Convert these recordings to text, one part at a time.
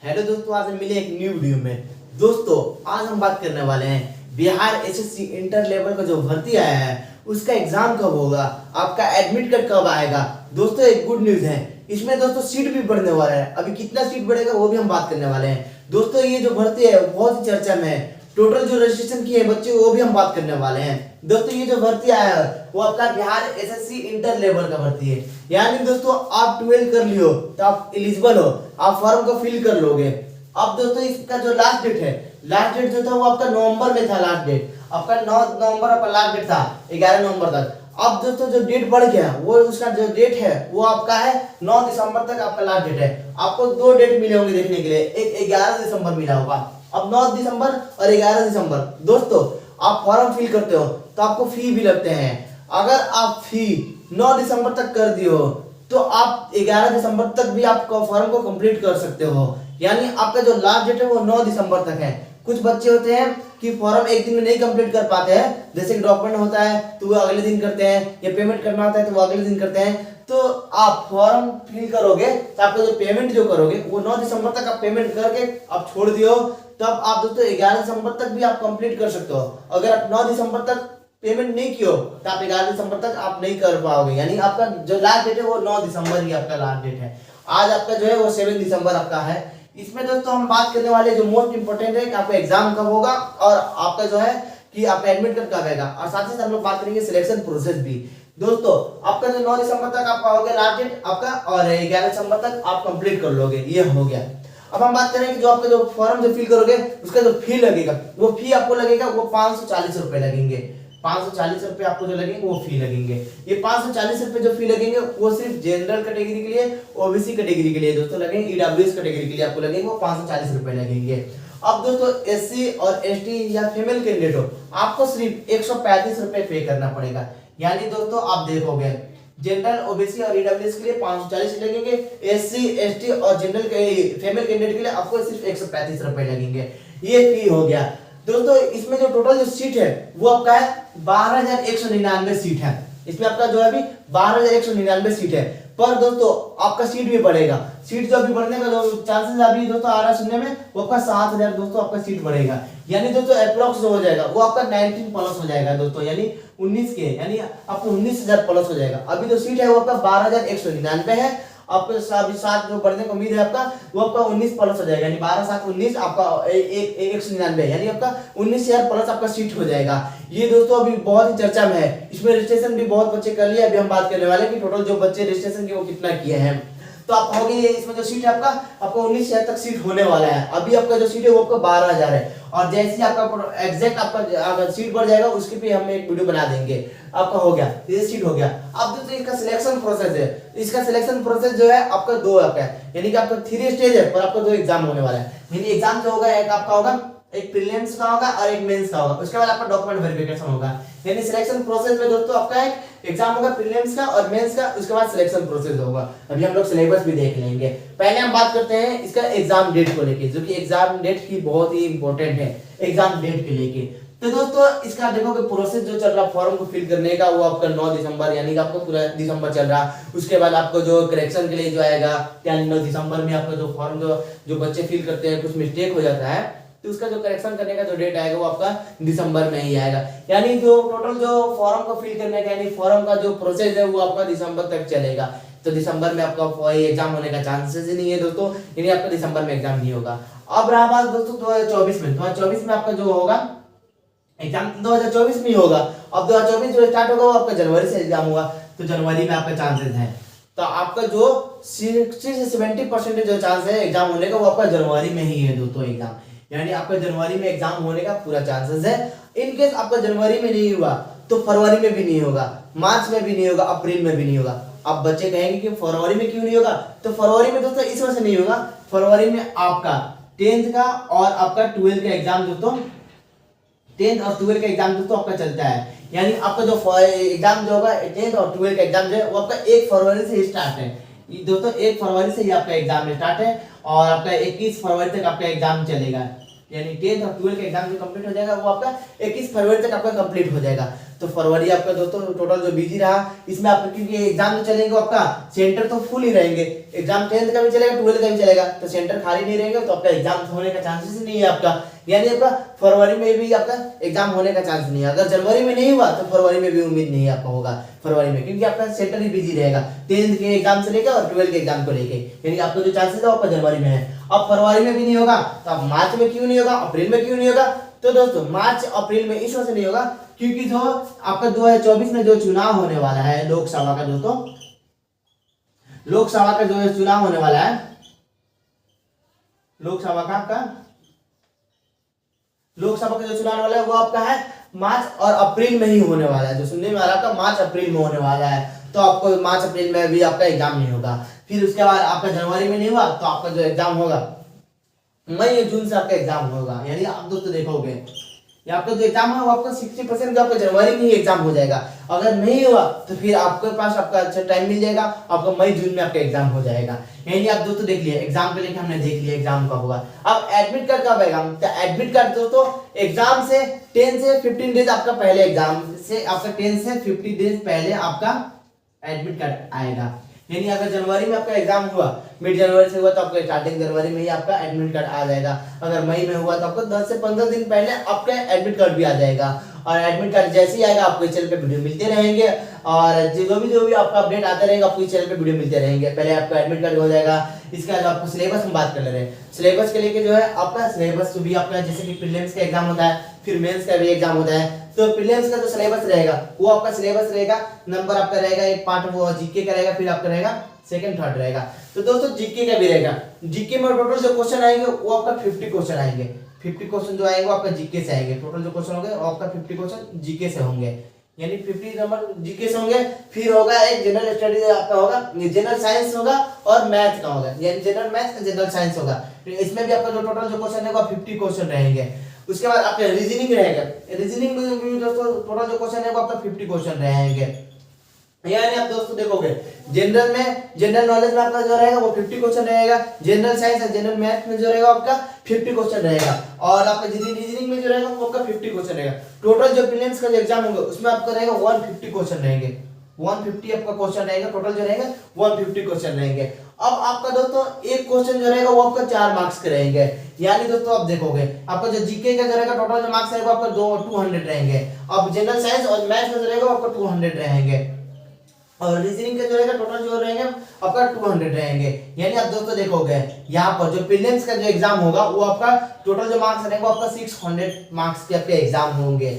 Hello दोस्तों, आज हम मिले एक न्यू वीडियो में। दोस्तों आज हम बात करने वाले हैं बिहार एसएससी इंटर लेवल का जो भर्ती आया है उसका एग्जाम कब होगा, आपका एडमिट कार्ड कब आएगा। दोस्तों एक गुड न्यूज है, इसमें दोस्तों सीट भी बढ़ने वाला है। अभी कितना सीट बढ़ेगा वो भी हम बात करने वाले हैं। दोस्तों ये जो भर्ती है बहुत ही चर्चा में है। टोटल जो रजिस्ट्रेशन किए हैं बच्चे वो भी हम बात करने वाले हैं। दोस्तों ये जो भर्ती आया है वो आपका बिहार एसएससी इंटर लेवल का भर्ती है। यानी दोस्तों आप 12 कर लियो तो आप एलिजिबल हो, आप फॉर्म को फिल कर लोगे। अब दोस्तों इसका जो लास्ट डेट है, लास्ट डेट जो था वो आपका नवंबर में था। लास्ट डेट आपका 9 नवंबर आपका लास्ट डेट था, 11 नवंबर तक। अब दोस्तों जो डेट बढ़ गया वो उसका जो डेट है वो आपका है 9 दिसंबर तक आपका लास्ट डेट है। आपको दो डेट मिले होंगे देखने के लिए, एक 11 दिसंबर मिला होगा। अब 9 दिसंबर और 11 दिसंबर दोस्तों आप फॉर्म फिल करते हो तो आपको फी भी लगते हैं। अगर आप फी 9 दिसंबर तक कर दियो तो आप 11 दिसंबर तक भी आप फॉर्म को कंप्लीट कर सकते हो। यानी आपका जो लास्ट डेट है वो 9 दिसंबर तक है। कुछ बच्चे होते हैं कि फॉर्म एक दिन में नहीं कंप्लीट कर पाते हैं, जैसे कि डॉक्यूमेंट होता है तो वो अगले दिन करते हैं, या पेमेंट करना होता है तो वो अगले दिन करते हैं। तो आप फॉर्म फिल करोगे तो आपका जो पेमेंट जो करोगे वो 9 दिसंबर तक आप पेमेंट करके आप छोड़ दियो, तब आप दोस्तों 11 दिसंबर तक भी आप कंप्लीट कर सकते हो। अगर आप 9 दिसंबर तक पेमेंट नहीं किया तो आप 11 दिसंबर तक आप नहीं कर पाओगे। यानी आपका जो लास्ट डेट है वो 9 दिसंबर ही आपका लास्ट डेट है। आज आपका जो है वो 7 दिसंबर आपका है। इसमें दोस्तों हम बात करने वाले जो मोस्ट इंपोर्टेंट है कि आपका एग्जाम कब होगा और आपका जो है कि आपका एडमिट कार्ड कब आएगा, और साथ ही साथ हम लोग बात करेंगे सिलेक्शन प्रोसेस भी। दोस्तों आपका जो 9 दिसंबर तक आपका हो गया लास्ट डेट आपका, और 11 दिसंबर तक आप कंप्लीट कर लोगे, ये हो गया। अब हम बात करें कि जो आपका जो फॉर्म जो फिल करोगे उसका जो फी लगेगा, वो फी आपको लगेगा वो 540 रुपए लगेंगे। 540 रुपए आपको जो लगेंगे वो फी लगेंगे। ये 540 रुपए जो फी लगेंगे वो सिर्फ जनरल कैटेगरी के लिए, ओबीसी कैटेगरी के लिए दोस्तों लगेंगे, ईडब्ल्यूएस कैटेगरी के लिए आपको लगेंगे वो 540 रुपए लगेंगे। अब दोस्तों एससी और एसटी या फीमेल कैंडिडेट हो आपको सिर्फ 135 रुपए पे करना पड़ेगा। यानी दोस्तों आप देखोगे जनरल ओबीसी और ईडब्ल्यूएस के लिए 540 लगेंगे, एससी एसटी और जनरल के फीमेल कैंडिडेट के लिए आपको सिर्फ 135 रुपए लगेंगे। ये फी हो गया। दोस्तों इसमें जो टोटल जो सीट है वो आपका है 12,199 सीट है। इसमें आपका जो है अभी 12,199 सीट है। पर दोस्तों आपका सीट भी बढ़ेगा, सीट जो अभी बढ़ने का जो चांसेस अभी दोस्तों आ रहा है सुनने में वो आपका 7,000 दोस्तों आपका सीट बढ़ेगा। यानी दोस्तों अप्रोक्स जो हो जाएगा वो आपका 19 प्लस हो जाएगा दोस्तों, यानी 19 के यानी आपको 19,000 प्लस हो जाएगा। अभी जो सीट है वो आपका 12,199 है। आपको अभी 7 जो बढ़ने की उम्मीद है आपका वो आपका 19 प्लस हो जाएगा, यानी 12 7 19 आपका 199 यानी आपका 19,000 प्लस आपका सीट हो जाएगा। ये दोस्तों अभी बहुत ही चर्चा में है। इसमें रजिस्ट्रेशन भी बहुत बच्चे कर लिए। अभी हम बात करने वाले कि टोटल जो बच्चे रजिस्ट्रेशन के वो कितना किए हैं। तो आप कहोगे इसमें जो सीट है आपका 19,000 तक सीट होने वाला है। अभी आपका जो सीट है वो आपका 12,000 है, और जैसे ही आपका एग्जैक्ट आपका अगर सीट बढ़ जाएगा उसके पे हम एक वीडियो बना देंगे। आपका हो गया, ये सीट हो गया। अब दोस्तों इसका सिलेक्शन प्रोसेस है। इसका सिलेक्शन प्रोसेस जो है आपका 2 आपका है, यानी कि आपका 3 स्टेज है, पर आपका 2 एग्जाम होने वाला है। यानी एग्जाम जो होगा एक आपका होगा, एक प्रीलिम्स का होगा और एक मेंस का होगा। उसके बाद आपका डॉक्यूमेंट वेरिफिकेशन होगा। यानी सिलेक्शन प्रोसेस में दोस्तों आपका एक एग्जाम होगा प्रीलिम्स का और मेंस का, उसके बाद सिलेक्शन प्रोसेस होगा। अभी हम लोग सिलेबस भी देख लेंगे। पहले हम बात करते हैं इसका एग्जाम डेट को लेके, जो कि एग्जाम डेट की बहुत ही इंपॉर्टेंट है एग्जाम डेट के लेके। तो दोस्तों इसका देखोगे प्रोसेस जो चल रहा फॉर्म को फिल करने का वो आपका 9 दिसंबर यानी कि आपको पूरा दिसंबर चल रहा। उसके बाद आपको जो करेक्शन के लिए जो आएगा यानी 9 दिसंबर में आपका जो फॉर्म जो बच्चे फिल करते हैं कुछ मिस्टेक हो जाता है तो उसका जो करेक्शन करने का जो डेट आएगा वो आपका दिसंबर में ही आएगा। यानी जो टोटल जो फॉर्म को फिल करने का यानी फॉर्म का जो प्रोसेस है वो आपका दिसंबर तक चलेगा। तो दिसंबर में आपका एग्जाम होने का चांसेस ही नहीं है दोस्तों, यानी आपका दिसंबर में एग्जाम नहीं होगा। अब रहा बात दोस्तों 2024 में, 2024 में आपका जो होगा एग्जाम 2024 में ही होगा। अब 2024 जो स्टार्ट होगा वो आपका जनवरी से एग्जाम होगा, तो जनवरी में आपका चांसेस है। तो आपका जो 60 से 70% जो चांस है एग्जाम होने का वो आपका जनवरी में ही है दोस्तों एग्जाम। यानी आपका जनवरी में एग्जाम होने का पूरा चांसेस है। इन केस आपका जनवरी में नहीं हुआ तो फरवरी में भी नहीं होगा, मार्च में भी नहीं होगा, अप्रैल में भी नहीं होगा। अब बच्चे कहेंगे कि फरवरी में क्यों नहीं होगा, तो फरवरी में दोस्तों इस वजह से नहीं होगा, फरवरी में आपका 10th का और आपका 12th का एग्जाम दोस्तों 10th और 12th का एग्जाम दोस्तों आपका चलता है। यानी आपका जो एग्जाम जो होगा 10th और 12th का एग्जाम जो है वो आपका 1 फरवरी से स्टार्ट है दोस्तों। 1 फरवरी से ही आपका एग्जाम स्टार्ट है और आपका 21 फरवरी तक आपका एग्जाम चलेगा। यानी 10th और 12th का एग्जाम जो कंप्लीट हो जाएगा वो आपका 21 फरवरी तक आपका कंप्लीट हो जाएगा। तो फरवरी आपका दोस्तों टोटल जो बिजी रहा इसमें आपका, क्योंकि एग्जाम जो चलेंगे आपका सेंटर तो फुल ही रहेंगे, एग्जाम 10th का भी चलेगा 12th का भी चलेगा, तो सेंटर खाली नहीं रहेंगे, तो आपका एग्जाम होने का चांसेस नहीं है आपका, यानी आपका फरवरी में भी आपका एग्जाम होने का चांस नहीं है। अगर जनवरी में नहीं हुआ तो फरवरी में भी उम्मीद नहीं आपका होगा फरवरी में, क्योंकि आपका सेंटर ही बिजी रहेगा 10th के एग्जाम से लेकर और 12th के एग्जाम को लेके, यानी आपका जो चांसेस है आपका जनवरी में है। अब फरवरी में भी नहीं होगा तो अब मार्च में क्यों नहीं होगा, अप्रैल में क्यों नहीं होगा, तो दोस्तों मार्च अप्रैल में इस वजह से नहीं होगा क्योंकि जो आपका 2024 में जो चुनाव होने वाला है लोकसभा का, दोस्तों लोकसभा का जो चुनाव होने वाला है, लोकसभा का जो चुनाव वाला है वो आपका है मार्च और अप्रैल में ही होने वाला है। जो सुनने में आ रहा था मार्च अप्रैल में होने वाला है, तो आपको मार्च अप्रैल में भी आपका एग्जाम नहीं होगा। फिर उसके बाद आपका जनवरी में नहीं हुआ तो आपका जो एग्जाम होगा मई या जून से आपका एग्जाम होगा, यानी आप दोस्तों देखोगे ये आपका जो एग्जाम है वो आपका 60% का आपका जनवरी में ही एग्जाम हो जाएगा। अगर नहीं हुआ तो फिर आपके पास आपका अच्छा टाइम मिल जाएगा, आपका मई जून में आपका एग्जाम हो जाएगा। यानी आप दोस्तों देख लिया एग्जाम को लेकर हमने देख लिया एग्जाम कब होगा। अब एडमिट कार्ड कब आएगा, तो एडमिट कार्ड दोस्तों एग्जाम से 10 से 15 डेज आपका पहले, एग्जाम से आपका 10 से 50 डेज पहले आपका एडमिट कार्ड आएगा। यानी अगर जनवरी में आपका एग्जाम हुआ, मिड जनवरी से हुआ तो आपका स्टार्टिंग जनवरी में ही आपका एडमिट कार्ड आ जाएगा। अगर मई में हुआ तो आपको 10 से 15 दिन पहले आपका एडमिट कार्ड भी आ जाएगा। और एडमिट कार्ड जैसे ही आएगा आपको इस चैनल पे वीडियो मिलते रहेंगे, और जो भी आपका अपडेट आता रहेगा आपको इस चैनल पे वीडियो मिलते रहेंगे। पहले आपका एडमिट कार्ड हो जाएगा, इसके बाद आपको सिलेबस हम बात कर ले रहे हैं। सिलेबस के लेके जो है आपका सिलेबस भी आपका, जैसे कि प्रीलिम्स का एग्जाम होता है फिर मेंस का भी एग्जाम होता है, तो प्रीलिम्स का जो सिलेबस रहेगा वो आपका सिलेबस रहेगा, नंबर आपका रहेगा, एक पार्ट वो जीके का रहेगा, फिर आपका रहेगा सेकंड थर्ड रहेगा। तो दोस्तों जीके का भी रहेगा, जीके में टोटल जो क्वेश्चन आएंगे वो आपका 50 क्वेश्चन आएंगे, 50 क्वेश्चन जो आएंगे वो आपका जीके से आएंगे। टोटल जो क्वेश्चन होंगे वो आपका 50 क्वेश्चन जीके से होंगे, यानी 50 नंबर जीके से होंगे। फिर होगा एक जनरल स्टडीज आपका होगा, जनरल साइंस होगा और मैथ का होगा, यानी जनरल मैथ जनरल साइंस होगा। इसमें भी आपका जो टोटल जो क्वेश्चन है वो 50 क्वेश्चन रहेंगे। उसके बाद आपका रीजनिंग रहेगा, रीजनिंग में भी दोस्तों टोटल जो क्वेश्चन है वो आपका 50 क्वेश्चन रहेंगे। यानी आप दोस्तों देखोगे जनरल में, जनरल नॉलेज में आपका जो रहेगा वो 50 क्वेश्चन रहेगा, जनरल साइंस और जनरल मैथ में जो रहेगा आपका 50 क्वेश्चन रहेगा, और आपका रीजनिंग में जो रहेगा वो आपका 50 क्वेश्चन रहेगा। टोटल जो प्रीलिम्स का जो एग्जाम होगा उसमें आपका रहेगा 150 क्वेश्चन रहेंगे, 150 आपका क्वेश्चन रहेगा, टोटल जो रहेगा 150 क्वेश्चन रहेंगे। अब आपका दोस्तों एक क्वेश्चन जो रहेगा वो आपका 4 मार्क्स के रहेंगे, यानी दोस्तों आप देखोगे आपका जो जीके का जो रहेगा टोटल जो मार्क्स रहेगा आपका 200 रहेंगे। अब जनरल साइंस और मैथ्स में जो रहेगा आपका 200 रहेंगे, और रीजनिंग के जो रहेगा टोटल जो रहेंगे आपका 200 रहेंगे। यानी आप दोस्तों देखोगे यहाँ पर जो प्रीलिम्स का जो एग्जाम होगा वो आपका टोटल जो मार्क्स रहेगा वो आपका 600 मार्क्स के आपके एग्जाम होंगे।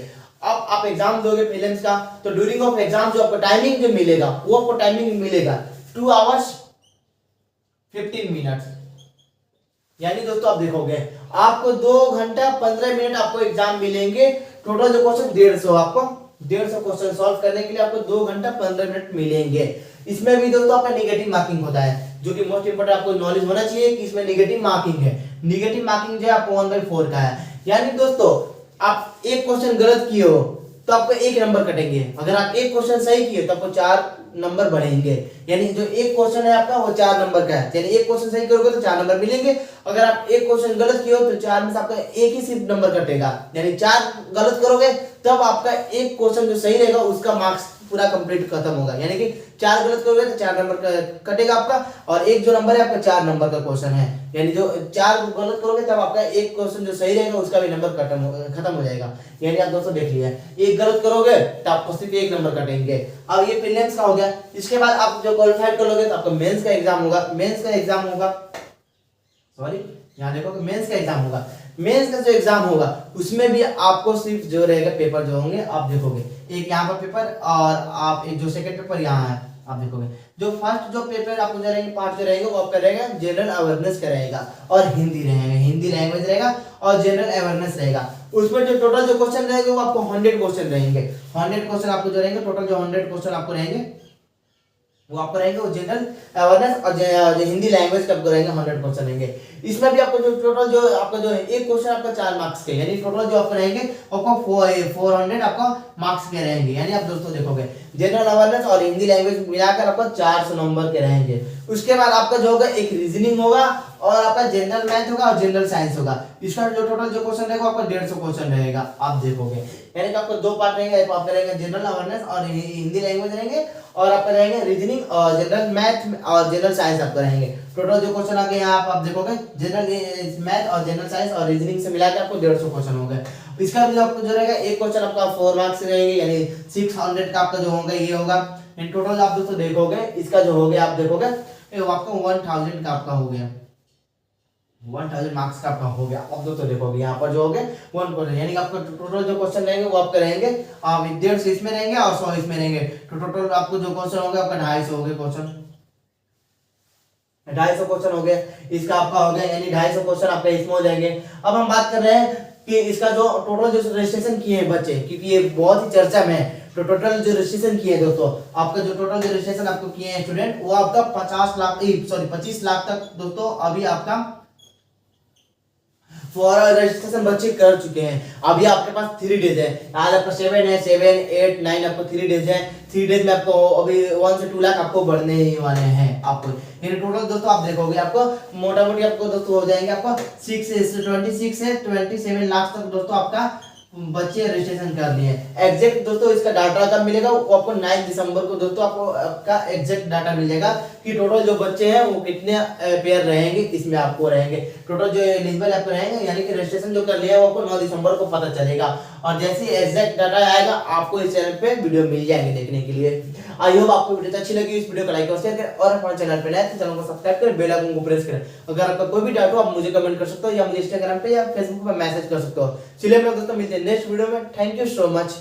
अब आप एग्जाम दोगे प्रीलिम्स का तो ड्यूरिंग ऑफ एग्जाम जो आपको टाइमिंग जो मिलेगा वो आपको टाइमिंग मिलेगा 2 आवर्स 15 मिनट। यानी दोस्तों आप देखोगे आपको 2 घंटा 15 मिनट आपको एग्जाम मिलेंगे। टोटल जो क्वेश्चन 150 आपको 150 क्वेश्चन सॉल्व करने के लिए आपको 2 घंटा 15 मिनट मिलेंगे। इसमें भी दोस्तों आपका नेगेटिव मार्किंग होता है, जो कि मोस्ट इंपोर्टेंट आपको नॉलेज होना चाहिए कि इसमें नेगेटिव मार्किंग है। नेगेटिव मार्किंग जो है आपको 1/4 का है, यानी दोस्तों आप एक क्वेश्चन गलत किए हो तो आपको 1 नंबर कटेंगे, अगर आप एक क्वेश्चन सही किए तो आपको 4 नंबर बढ़ेंगे। यानी जो एक क्वेश्चन है आपका वो 4 नंबर का है, यानी एक क्वेश्चन सही करोगे तो 4 नंबर मिलेंगे। अगर आप एक क्वेश्चन गलत किए हो तो 4 में से आपका एक ही सिर्फ नंबर कटेगा, यानी 4 गलत करोगे तब आपका एक क्वेश्चन जो सही रहेगा उसका मार्क्स पूरा कंप्लीट खत्म होगा। यानी कि 4 गलत करोगे तो 4 नंबर का कटेगा आपका, और एक जो नंबर है आपका 4 नंबर का क्वेश्चन है, यानी जो 4 गलत करोगे तब आपका एक क्वेश्चन जो सही रहेगा उसका भी नंबर खत्म हो जाएगा। यानी आप दोस्तों देख लिया एक गलत करोगे तो आपको सिर्फ 1 नंबर कटेंगे। अब ये प्रीलिम्स का हो गया। इसके बाद आप जो क्वालिफाइड करोगे तो आपका मेंस का एग्जाम होगा, मेंस का एग्जाम होगा, सॉरी यहाँ देखो कि मेंस का एग्जाम होगा। मेंस का जो एग्जाम होगा उसमें भी आपको सिर्फ जो रहेगा पेपर जो होंगे आप देखोगे, एक यहाँ पर पेपर और आप एक जो सेकंड पेपर यहाँ है आप देखोगे। जो फर्स्ट जो पेपर आपको जो रहेंगे पार्ट जो रहेगा वो आपका रहेगा जनरल अवेयरनेस का रहेगा और हिंदी रहेगा, हिंदी लैंग्वेज रहेगा और जनरल अवेयरनेस रहेगा। उसमें जो टोटल जो क्वेश्चन रहेंगे वो आपको 100 क्वेश्चन रहेंगे, 100 क्वेश्चन आपको जो रहेंगे, टोटल जो 100 क्वेश्चन आपको रहेंगे वो आपको रहेंगे वो जनरल अवेयरनेस और जो हिंदी लैंग्वेज का आपको रहेंगे 100 क्वेश्चन रहेंगे। इसमें भी आपको जो टोटल जो आपका जो है एक क्वेश्चन आपका 4 मार्क्स के, यानी टोटल जो आपके रहेंगे आपको 400 आपका मार्क्स के रहेंगे। यानी आप दोस्तों देखोगे जनरल अवेयरनेस और हिंदी लैंग्वेज मिलाकर आपका 400 नंबर के रहेंगे। उसके बाद आपका जो होगा एक रीजनिंग होगा और आपका जनरल मैथ होगा और जनरल साइंस होगा। इसका जो टोटल जो क्वेश्चन रहेगा आपका 150 क्वेश्चन रहेगा, आप देखोगे। यानी कि आपको दो पार्ट रहेंगे, आपका रहेंगे जनरल अवेयरनेस और हिंदी लैंग्वेज रहेंगे, और आपका रहेंगे रीजनिंग और जनरल मैथ और जनरल साइंस आपका रहेंगे। टोटल जो क्वेश्चन आगे यहाँ आप देखोगे जनरल मैथ और जनरल साइंस और रीजनिंग से मिलाकर आपको 150 क्वेश्चन हो गए। इसका भी आपको जो रहेगा एक क्वेश्चन आपका 4 मार्क्स रहेंगे, यानी 600 का आपका जो होगा ये होगा। इन टोटल आप दोस्तों देखोगे इसका जो हो गया आप देखोगे आपको 1000 का आपका हो गया, 1000 मार्क्स का आपका हो गया। अब दोस्तों देखोगे यहाँ पर जो हो गए 1 क्वेश्चन, यानी कि आपका टोटल जो क्वेश्चन रहेंगे वो आपके रहेंगे 150 इसमें रहेंगे और 100 इसमें रहेंगे। तो टोटल आपको जो क्वेश्चन होंगे आपका 250 हो गए क्वेश्चन, 250 क्वेश्चन हो गए इसका आपका हो गया, यानी 250 क्वेश्चन आपका इसमें हो जाएंगे। अब हम बात कर रहे हैं कि इसका जो टोटल जो रजिस्ट्रेशन किए हैं बच्चे, क्योंकि ये बहुत ही चर्चा में है, तो टोटल जो रजिस्ट्रेशन किए हैं दोस्तों आपका जो टोटल जो रजिस्ट्रेशन आपको किए हैं स्टूडेंट वो आपका 25 लाख तक दोस्तों अभी आपका फॉर रजिस्ट्रेशन बच्चे कर चुके हैं। अभी आपके पास 3 डेज है, आज आपका 7 है, 7, 8, 9 आपको 3 डेज है। 3 डेज में आपको अभी 1 से 2 लाख आपको बढ़ने ही वाले हैं आपको। यानी टोटल दोस्तों आप देखोगे आपको मोटा मोटी आपको दोस्तों हो जाएंगे आपको 26 से 27 लाख तक दोस्तों आपका बच्चे रजिस्ट्रेशन कर लिए। एग्जैक्ट दोस्तों इसका डाटा कब मिलेगा वो आपको 9 दिसंबर को दोस्तों आपका एग्जैक्ट डाटा मिल जाएगा कि टोटल जो बच्चे हैं वो कितने पेयर रहेंगे, इसमें आपको रहेंगे टोटल जो एलिजिबल आपको रहेंगे, यानी कि रजिस्ट्रेशन जो कर लिया है वो आपको 9 दिसंबर को पता चलेगा। और जैसे ही एग्जैक्ट डाटा आएगा आपको इस चैनल पे वीडियो मिल जाएंगे देखने के लिए। आई होप आपको वीडियो अच्छी लगी, इस वीडियो को लाइक और शेयर करें और हमारे चैनल पे नए तो चैनल को सब्सक्राइब करें, बेल आइकन को प्रेस करें। अगर आपका कोई भी डाउट हो आप मुझे कमेंट कर सकते हो या मुझे इंस्टाग्राम पे या फेसबुक पे मैसेज कर सकते हो। चलिए मेरे दोस्तों मिलते हैं नेक्स्ट वीडियो में। Thank you so much.